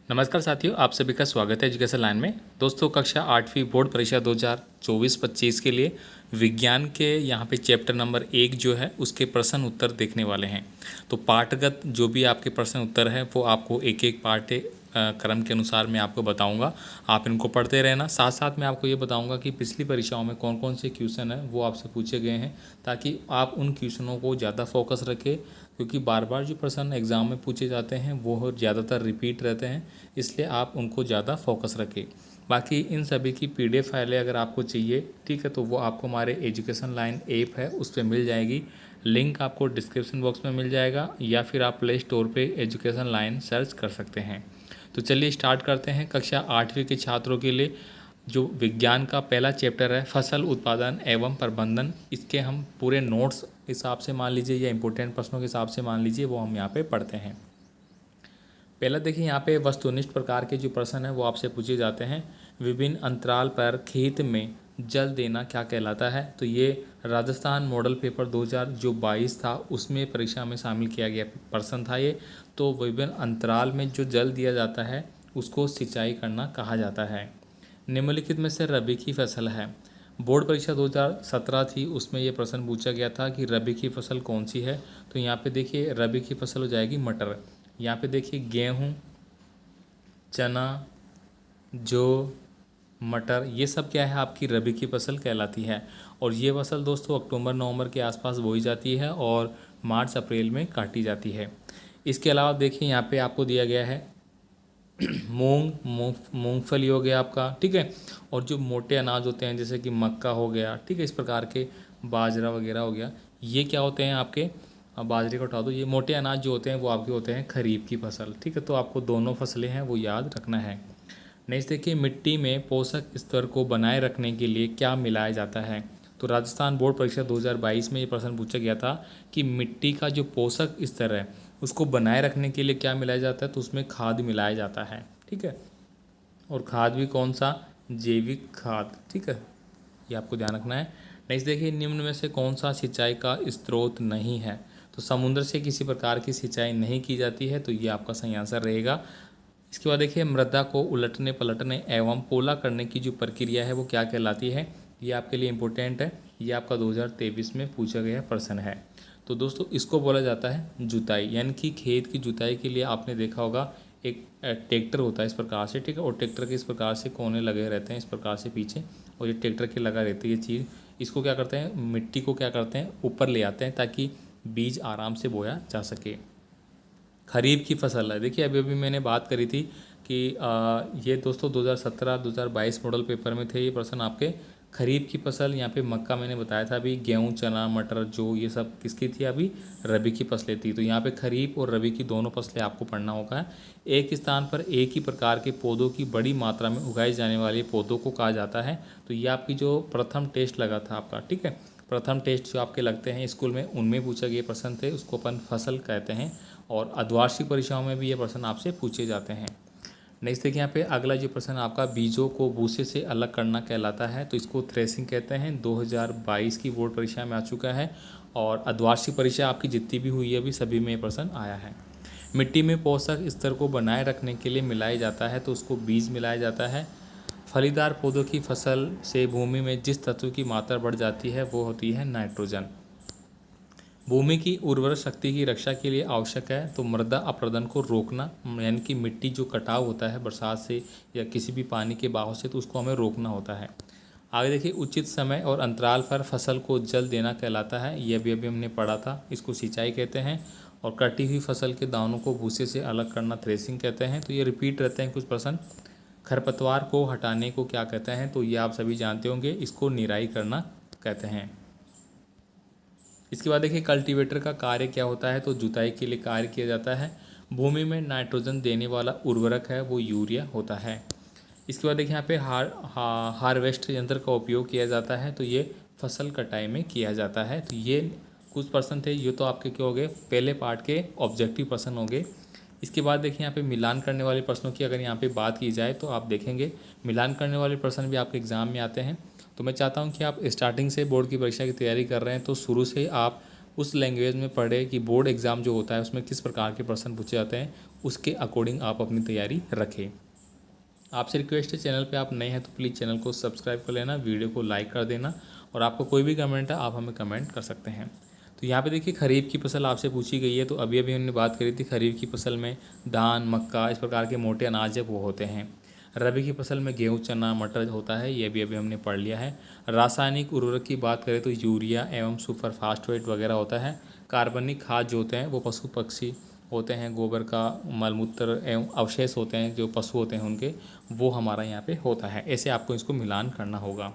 नमस्कार साथियों, आप सभी का स्वागत है एजुकेशन लाइन में। दोस्तों, कक्षा 8वीं बोर्ड परीक्षा 2024-25 के लिए विज्ञान के यहाँ पे चैप्टर नंबर 1 जो है उसके प्रश्न उत्तर देखने वाले हैं। तो पाठगत जो भी आपके प्रश्न उत्तर हैं वो आपको एक एक पाठ्य क्रम के अनुसार मैं आपको बताऊंगा। आप इनको पढ़ते रहना। साथ साथ मैं आपको ये बताऊंगा कि पिछली परीक्षाओं में कौन कौन से क्वेश्चन हैं वो आपसे पूछे गए हैं, ताकि आप उन क्वेश्चनों को ज़्यादा फोकस रखें, क्योंकि बार बार जो प्रश्न एग्ज़ाम में पूछे जाते हैं वो ज़्यादातर रिपीट रहते हैं, इसलिए आप उनको ज़्यादा फोकस रखें। बाकी इन सभी की PDF फाइलें अगर आपको चाहिए, ठीक है, तो वो आपको हमारे एजुकेशन लाइन ऐप है उस पर मिल जाएगी। लिंक आपको डिस्क्रिप्शन बॉक्स में मिल जाएगा, या फिर आप प्ले स्टोर पे एजुकेशन लाइन सर्च कर सकते हैं। तो चलिए स्टार्ट करते हैं। कक्षा 8वीं के छात्रों के लिए जो विज्ञान का पहला चैप्टर है फसल उत्पादन एवं प्रबंधन, इसके हम पूरे नोट्स हिसाब से मान लीजिए या इंपॉर्टेंट प्रश्नों के हिसाब से मान लीजिए, वो हम यहाँ पे पढ़ते हैं। पहला देखिए, यहाँ पे वस्तुनिष्ठ प्रकार के जो प्रश्न हैं वो आपसे पूछे जाते हैं। विभिन्न अंतराल पर खेत में जल देना क्या कहलाता है? तो ये राजस्थान मॉडल पेपर 2022 था, उसमें परीक्षा में शामिल किया गया प्रश्न था ये। तो विभिन्न अंतराल में जो जल दिया जाता है उसको सिंचाई करना कहा जाता है। निम्नलिखित में से रबी की फसल है। बोर्ड परीक्षा 2017 थी, उसमें ये प्रश्न पूछा गया था कि रबी की फसल कौन सी है। तो यहाँ पे देखिए रबी की फसल हो जाएगी मटर। यहाँ पे देखिए गेहूँ, चना, जौ, मटर, ये सब क्या है आपकी रबी की फसल कहलाती है। और ये फसल दोस्तों अक्टूबर नवंबर के आसपास बोई जाती है और मार्च अप्रैल में काटी जाती है। इसके अलावा देखिए यहाँ पे आपको दिया गया है मूंगफली हो गया आपका, ठीक है। और जो मोटे अनाज होते हैं जैसे कि मक्का हो गया, ठीक है, इस प्रकार के बाजरा वगैरह हो गया, ये क्या होते हैं आपके, बाजरे को उठा दो, ये मोटे अनाज जो होते हैं वो आपके होते हैं खरीफ की फसल, ठीक है। तो आपको दोनों फसलें हैं वो याद रखना है। नेक्स्ट देखिए, मिट्टी में पोषक स्तर को बनाए रखने के लिए क्या मिलाया जाता है? तो राजस्थान बोर्ड परीक्षा 2022 में ये प्रश्न पूछा गया था कि मिट्टी का जो पोषक स्तर है उसको बनाए रखने के लिए क्या मिलाया जाता है? तो उसमें खाद मिलाया जाता है, ठीक है। और खाद भी कौन सा? जैविक खाद, ठीक है, ये आपको ध्यान रखना है। नेक्स्ट देखिए, निम्न में से कौन सा सिंचाई का स्रोत नहीं है? तो समुद्र से किसी प्रकार की सिंचाई नहीं की जाती है, तो ये आपका सही आंसर रहेगा। इसके बाद देखिए, मृदा को उलटने पलटने एवं पोला करने की जो प्रक्रिया है वो क्या कहलाती है? ये आपके लिए इम्पोर्टेंट है, ये आपका 2023 में पूछा गया प्रश्न है। तो दोस्तों इसको बोला जाता है जुताई, यानी कि खेत की जुताई के लिए आपने देखा होगा एक ट्रैक्टर होता है इस प्रकार से, ठीक है, और ट्रैक्टर के इस प्रकार से कोने लगे रहते हैं इस प्रकार से पीछे, और ये ट्रैक्टर के लगा रहती है ये चीज़। इसको क्या करते हैं, मिट्टी को क्या करते हैं, ऊपर ले आते हैं ताकि बीज आराम से बोया जा सके। खरीफ की फसल है, देखिए अभी अभी मैंने बात करी थी कि ये दोस्तों 2017-2022 मॉडल पेपर में थे ये प्रश्न आपके। खरीफ की फसल यहाँ पे मक्का मैंने बताया था अभी, गेहूँ, चना, मटर, जो ये सब किसकी थी? अभी रबी की फसलें थी। तो यहाँ पे खरीफ और रबी की दोनों फसलें आपको पढ़ना होगा। एक स्थान पर एक ही प्रकार के पौधों की बड़ी मात्रा में उगाए जाने वाले पौधों को कहा जाता है। तो ये आपकी जो प्रथम टेस्ट लगा था आपका, ठीक है, प्रथम टेस्ट जो आपके लगते हैं स्कूल में, उनमें पूछा गया प्रश्न थे, उसको अपन फसल कहते हैं। और अर्धवार्षिक परीक्षाओं में भी ये प्रश्न आपसे पूछे जाते हैं। नेक्स्ट देखिए, यहाँ पे अगला जो प्रश्न आपका बीजों को भूसे से अलग करना कहलाता है, तो इसको थ्रेसिंग कहते हैं। 2022 की बोर्ड परीक्षा में आ चुका है, और अर्धवार्षिक परीक्षा आपकी जितनी भी हुई है अभी सभी में ये प्रश्न आया है। मिट्टी में पोषक स्तर को बनाए रखने के लिए मिलाया जाता है, तो उसको बीज मिलाया जाता है। फलीदार पौधों की फसल से भूमि में जिस तत्व की मात्रा बढ़ जाती है वो होती है नाइट्रोजन। भूमि की उर्वर शक्ति की रक्षा के लिए आवश्यक है, तो मृदा अपरदन को रोकना, यानी कि मिट्टी जो कटाव होता है बरसात से या किसी भी पानी के बहाव से, तो उसको हमें रोकना होता है। आगे देखिए, उचित समय और अंतराल पर फसल को जल देना कहलाता है, यह भी अभी हमने पढ़ा था, इसको सिंचाई कहते हैं। और कटी हुई फसल के दानों को भूसे से अलग करना थ्रेसिंग कहते हैं। तो ये रिपीट रहते हैं कुछ प्रश्न। खरपतवार को हटाने को क्या कहते हैं? तो ये आप सभी जानते होंगे, इसको निराई करना कहते हैं। इसके बाद देखिए, कल्टीवेटर का कार्य क्या होता है? तो जुताई के लिए कार्य किया जाता है। भूमि में नाइट्रोजन देने वाला उर्वरक है वो यूरिया होता है। इसके बाद देखिए, यहाँ पे हार्वेस्ट यंत्र का उपयोग किया जाता है, तो ये फसल कटाई में किया जाता है। तो ये कुछ प्रश्न थे, ये तो आपके क्या हो गए, पहले पार्ट के ऑब्जेक्टिव प्रश्न हो गए। इसके बाद देखिए, यहाँ पे मिलान करने वाले प्रश्नों की अगर यहाँ पे बात की जाए तो आप देखेंगे मिलान करने वाले प्रश्न भी आपके एग्ज़ाम में आते हैं। तो मैं चाहता हूँ कि आप स्टार्टिंग से बोर्ड की परीक्षा की तैयारी कर रहे हैं तो शुरू से आप उस लैंग्वेज में पढ़े कि बोर्ड एग्ज़ाम जो होता है उसमें किस प्रकार के प्रश्न पूछे जाते हैं, उसके अकॉर्डिंग आप अपनी तैयारी रखें। आपसे रिक्वेस्ट है, चैनल पे आप नए हैं तो प्लीज़ चैनल को सब्सक्राइब कर लेना, वीडियो को लाइक कर देना, और आपको कोई भी कमेंट है आप हमें कमेंट कर सकते हैं। तो यहाँ पे देखिए खरीफ की फसल आपसे पूछी गई है, तो अभी अभी हमने बात करी थी खरीफ की फसल में धान, मक्का, इस प्रकार के मोटे अनाज जब वो होते हैं। रबी की फसल में गेहूँ, चना, मटर होता है, ये भी अभी हमने पढ़ लिया है। रासायनिक उर्वरक की बात करें तो यूरिया एवं सुपर फास्फेट वगैरह होता है। कार्बनिक खाद जो होते हैं वो पशु पक्षी होते हैं, गोबर का मलमूत्र एवं अवशेष होते हैं जो पशु होते हैं उनके, वो हमारा यहाँ पे होता है। ऐसे आपको इसको मिलान करना होगा।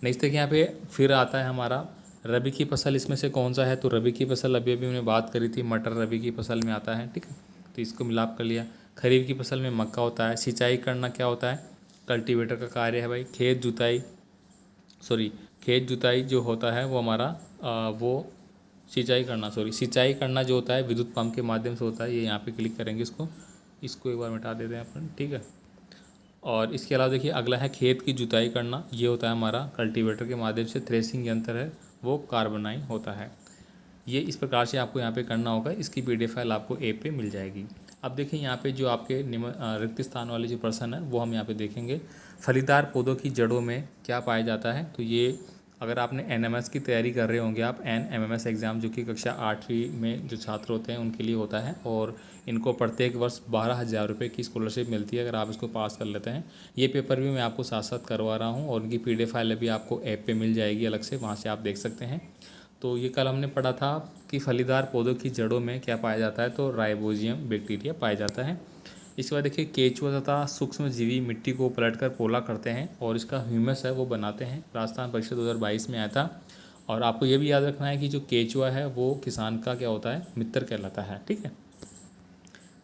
नेक्स्ट देखिए यहाँ पे फिर आता है हमारा रबी की फसल, इसमें से कौन सा है, तो रबी की फसल अभी अभी हमने बात करी थी, मटर रबी की फसल में आता है, ठीक है, तो इसको मिलाप कर लिया। खरीफ की फसल में मक्का होता है। सिंचाई करना क्या होता है, कल्टीवेटर का कार्य है भाई। खेत जुताई जो होता है वो हमारा वो सिंचाई करना जो होता है विद्युत पंप के माध्यम से होता है। ये यहाँ पे क्लिक करेंगे, इसको एक बार मिटा देते हैं अपन, ठीक है। और इसके अलावा देखिए अगला है खेत की जुताई करना, ये होता है हमारा कल्टीवेटर के माध्यम से। थ्रेसिंग यंत्र है वो कार्बनाई होता है। ये इस प्रकार से आपको यहाँ पे करना होगा। इसकी PDF फाइल आपको ऐप पे मिल जाएगी। अब देखिए यहाँ पे जो आपके रिक्त स्थान वाले जो प्रश्न है वो हम यहाँ पे देखेंगे। फलीदार पौधों की जड़ों में क्या पाया जाता है, तो ये अगर आपने NMS की तैयारी कर रहे होंगे आप, NMMS एग्ज़ाम जो कि कक्षा 8वीं में जो छात्र होते हैं उनके लिए होता है, और इनको प्रत्येक वर्ष 12,000 रुपये की स्कॉलरशिप मिलती है अगर आप इसको पास कर लेते हैं। ये पेपर भी मैं आपको साथ साथ करवा रहा हूँ, और उनकी PDF फाइल भी आपको ऐप पे मिल जाएगी अलग से, वहाँ से आप देख सकते हैं। तो ये कल हमने पढ़ा था कि फलीदार पौधों की जड़ों में क्या पाया जाता है, तो राइबोजियम बैक्टीरिया पाया जाता है। इसके बाद देखिए केचुआ तथा सूक्ष्म जीवी मिट्टी को पलटकर पोला करते हैं और इसका ह्यूमस है वो बनाते हैं। राजस्थान परीक्षा 2022 में आया था। और आपको ये भी याद रखना है कि जो केचुआ है वो किसान का क्या होता है, मित्र कहलाता है, ठीक है।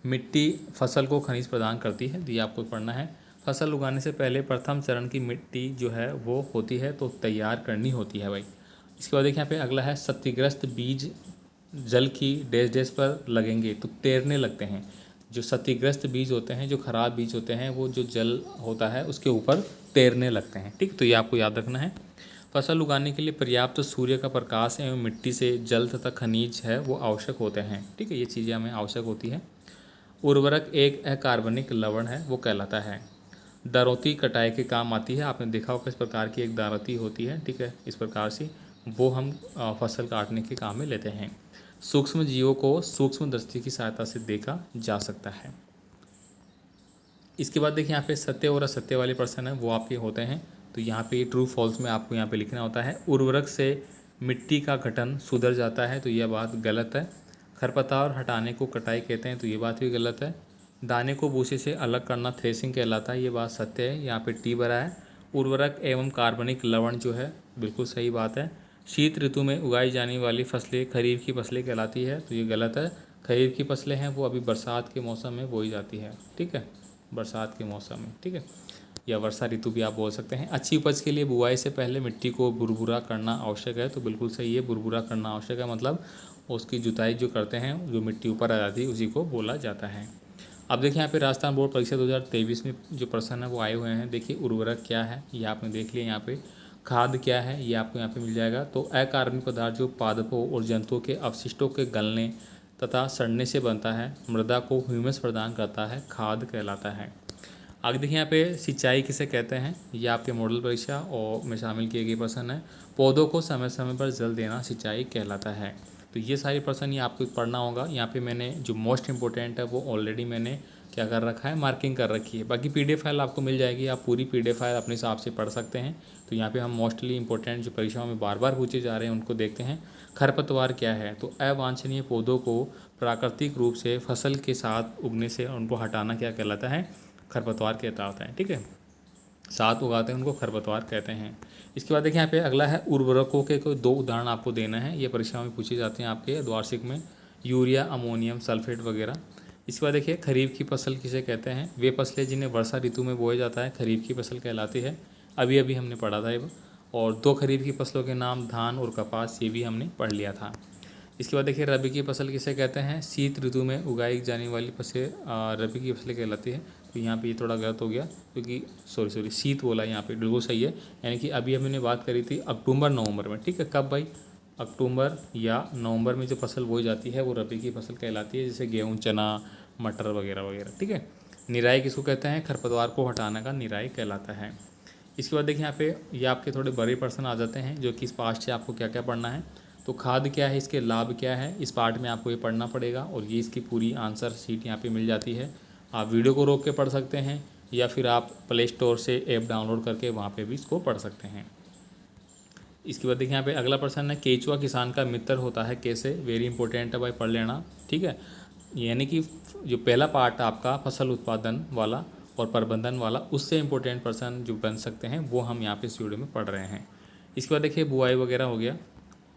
मिट्टी फसल को खनिज प्रदान करती है, ये आपको पढ़ना है। फसल उगाने से पहले प्रथम चरण की मिट्टी जो है वो होती है तो तैयार करनी होती है भाई। इसके बाद देखिए यहाँ पे अगला है क्षतिग्रस्त बीज जल की डैश डैश पर लगेंगे तो तैरने लगते हैं। जो क्षतिग्रस्त बीज होते हैं, जो खराब बीज होते हैं, वो जो जल होता है उसके ऊपर तैरने लगते हैं, ठीक। तो ये आपको याद रखना है। फसल उगाने के लिए पर्याप्त सूर्य का प्रकाश एवं मिट्टी से जल तथा खनिज है वो आवश्यक होते हैं, ठीक है। ये चीज़ें हमें आवश्यक होती है। उर्वरक एक अकार्बनिक लवण है वो कहलाता है। दारोती कटाई के काम आती है, आपने देखा होगा इस प्रकार की एक दारती होती है, ठीक है। इस प्रकार से वो हम फसल काटने के काम में लेते हैं। सूक्ष्म जीवों को सूक्ष्म दृष्टि की सहायता से देखा जा सकता है। इसके बाद देखिए यहाँ पे सत्य और असत्य वाले प्रश्न हैं वो आपके होते हैं। तो यहाँ पे ट्रू फॉल्स में आपको यहाँ पे लिखना होता है। उर्वरक से मिट्टी का गठन सुधर जाता है, तो यह बात गलत है। खरपतवार हटाने को कटाई कहते हैं, तो ये बात भी गलत है। दाने को भूसे से अलग करना थ्रेसिंग कहलाता है, ये बात सत्य है, यहाँ पे टी बरा है। उर्वरक एवं कार्बनिक लवण जो है बिल्कुल सही बात है। शीत ऋतु में उगाई जाने वाली फसलें खरीफ की फसलें कहलाती है, तो ये गलत है। खरीफ की फसलें हैं वो अभी बरसात के मौसम में बोई जाती है, ठीक है, बरसात के मौसम में, ठीक है, या वर्षा ऋतु भी आप बोल सकते हैं। अच्छी उपज के लिए बुआई से पहले मिट्टी को बुरबुरा करना आवश्यक है, तो बिल्कुल सही है, बुरबुरा करना आवश्यक है, मतलब उसकी जुताई जो करते हैं, जो मिट्टी ऊपर आ जाती है उसी को बोला जाता है। अब देखिए यहाँ पे राजस्थान बोर्ड परीक्षा 2023 में जो प्रश्न है वो आए हुए हैं। देखिए उर्वरक क्या है ये आपने देख लिया, यहाँ पे खाद क्या है ये आपको यहाँ पे मिल जाएगा। तो अकार्बनिक पदार्थ जो पादपों और जंतुओं के अवशिष्टों के गलने तथा सड़ने से बनता है, मृदा को ह्यूमस प्रदान करता है, खाद कहलाता है। आगे देखिए यहाँ पे सिंचाई किसे कहते हैं, ये आपके मॉडल परीक्षा और में शामिल किए गए प्रश्न है। पौधों को समय समय पर जल देना सिंचाई कहलाता है। तो ये सारे प्रश्न ये आपको पढ़ना होगा। यहाँ पे मैंने जो मोस्ट इंपॉर्टेंट है वो ऑलरेडी मैंने क्या कर रखा है, मार्किंग कर रखी है। बाकी PDF फाइल आपको मिल जाएगी, आप पूरी PDF फाइल अपने हिसाब से पढ़ सकते हैं। तो यहाँ पे हम मोस्टली इंपॉर्टेंट जो परीक्षाओं में बार बार पूछे जा रहे हैं उनको देखते हैं। खरपतवार क्या है, तो अवांछनीय पौधों को प्राकृतिक रूप से फसल के साथ उगने से उनको हटाना क्या कहलाता है, खरपतवार कहलाता है, ठीक है। साथ उगाते हैं उनको खरपतवार कहते हैं। इसके बाद देखिए यहाँ पे अगला है उर्वरकों के कोई 2 उदाहरण आपको देना है, ये परीक्षा में पूछी जाती हैं आपके द्वार्षिक में, यूरिया, अमोनियम सल्फेट वगैरह। इसके बाद देखिए खरीफ की फसल किसे कहते हैं, वे फसलें जिन्हें वर्षा ऋतु में बोया जाता है खरीफ की फसल कहलाती है, अभी अभी हमने पढ़ा था ये। और 2 खरीफ की फसलों के नाम धान और कपास, ये भी हमने पढ़ लिया था। इसके बाद देखिए रबी की फसल किसे कहते हैं, शीत ऋतु में उगाई जाने वाली फसलें रबी की फसलें कहलाती है। तो यहाँ पे ये थोड़ा गलत हो गया क्योंकि सॉरी शीत बोला यहाँ पे, बिल्कुल सही है। यानी कि अभी हमने बात करी थी अक्टूबर नवंबर में, ठीक है, कब भाई, अक्टूबर या नवंबर में जो फसल बोई जाती है वो रबी की फसल कहलाती है, जैसे गेहूँ, चना, मटर वगैरह वगैरह। ठीक है। निराई किसको कहते हैं? खरपतवार को हटाने का निराई कहलाता है। इसके बाद देखिए यहाँ पे ये आपके थोड़े बड़े पर्सन आ जाते हैं जो कि इस पार्ट से आपको क्या क्या पढ़ना है। तो खाद क्या है, इसके लाभ क्या है, इस पार्ट में आपको ये पढ़ना पड़ेगा और ये इसकी पूरी आंसर शीट यहाँ पे मिल जाती है। आप वीडियो को रोक के पढ़ सकते हैं या फिर आप प्ले स्टोर से ऐप डाउनलोड करके वहाँ पे भी इसको पढ़ सकते हैं। इसके बाद देखिए यहाँ पे अगला प्रश्न है, केंचुआ किसान का मित्र होता है कैसे? वेरी इंपॉर्टेंट है भाई, पढ़ लेना। ठीक है। यानी कि जो पहला पार्ट आपका फसल उत्पादन वाला और प्रबंधन वाला, उससे इम्पोर्टेंट पर्सन जो बन सकते हैं वो हम यहाँ पे इस वीडियो में पढ़ रहे हैं। इसके बाद देखिए बुआई वगैरह हो गया।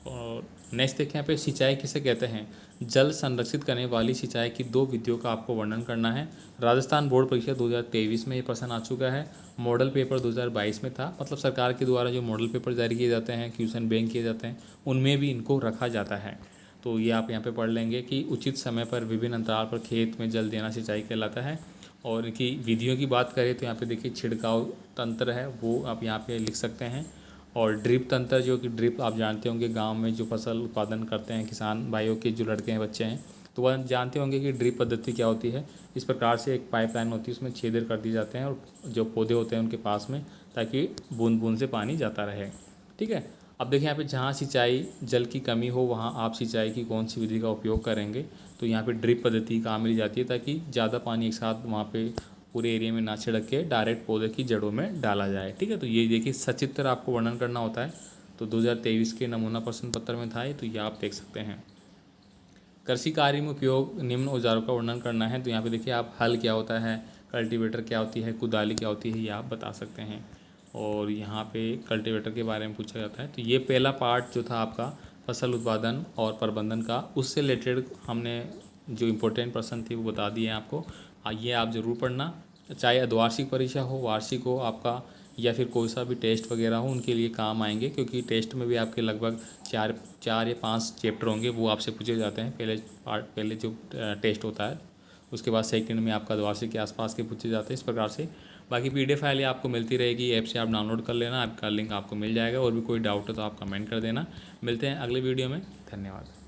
और नेक्स्ट देखिए यहाँ पे सिंचाई किसे कहते हैं? जल संरक्षित करने वाली सिंचाई की 2 विधियों का आपको वर्णन करना है। राजस्थान बोर्ड परीक्षा 2023 में ये प्रश्न आ चुका है। मॉडल पेपर 2022 में था, मतलब सरकार के द्वारा जो मॉडल पेपर जारी किए जाते हैं, क्वेश्चन बैंक किए जाते हैं, उनमें भी इनको रखा जाता है। तो ये आप यहाँ पे पढ़ लेंगे कि उचित समय पर विभिन्न अंतराल पर खेत में जल देना सिंचाई कहलाता है। और इनकी विधियों की बात करें तो यहाँ पे देखिए छिड़काव तंत्र है वो आप यहाँ पे लिख सकते हैं। और ड्रिप तंत्र, जो कि ड्रिप आप जानते होंगे, गांव में जो फसल उत्पादन करते हैं किसान भाइयों के जो लड़के हैं, बच्चे हैं, तो वह जानते होंगे कि ड्रिप पद्धति क्या होती है। इस प्रकार से एक पाइपलाइन होती है, उसमें छेदर कर दिए जाते हैं और जो पौधे होते हैं उनके पास में, ताकि बूंद बूंद से पानी जाता रहे। ठीक है। अब देखिए यहाँ पे जहाँ सिंचाई जल की कमी हो वहाँ आप सिंचाई की कौन सी विधि का उपयोग करेंगे? तो यहाँ पे ड्रिप पद्धति काम मिल जाती है, ताकि ज़्यादा पानी एक साथ वहाँ पे पूरे एरिया में ना छिड़क के डायरेक्ट पौधे की जड़ों में डाला जाए। ठीक है। तो ये देखिए सचित्र आपको वर्णन करना होता है। तो 2023 के नमूना प्रश्न पत्र में था ये, तो ये आप देख सकते हैं। कृषि कार्य में उपयोग निम्न औजारों का वर्णन करना है। तो यहाँ पे देखिए आप हल क्या होता है, कल्टीवेटर क्या होती है, कुदाली क्या होती है, ये आप बता सकते हैं। और यहाँ पे कल्टीवेटर के बारे में पूछा जाता है। तो ये पहला पार्ट जो था आपका फसल उत्पादन और प्रबंधन का, उससे रिलेटेड हमने जो इम्पोर्टेंट प्रश्न थे वो बता दिए हैं आपको। ये आप ज़रूर पढ़ना, चाहे अर्धवार्षिक परीक्षा हो, वार्षिक हो आपका, या फिर कोई सा भी टेस्ट वगैरह हो, उनके लिए काम आएंगे। क्योंकि टेस्ट में भी आपके लगभग चार या 5 चैप्टर होंगे, वो आपसे पूछे जाते हैं। पहले जो टेस्ट होता है, उसके बाद सेकंड में आपका द्वार्षिक के आसपास के पूछे जाते हैं, इस प्रकार से। बाकी PDF फाइल आपको मिलती रहेगी, ऐप से आप डाउनलोड कर लेना, आपका लिंक आपको मिल जाएगा। और भी कोई डाउट है तो आप कमेंट कर देना। मिलते हैं अगले वीडियो में। धन्यवाद।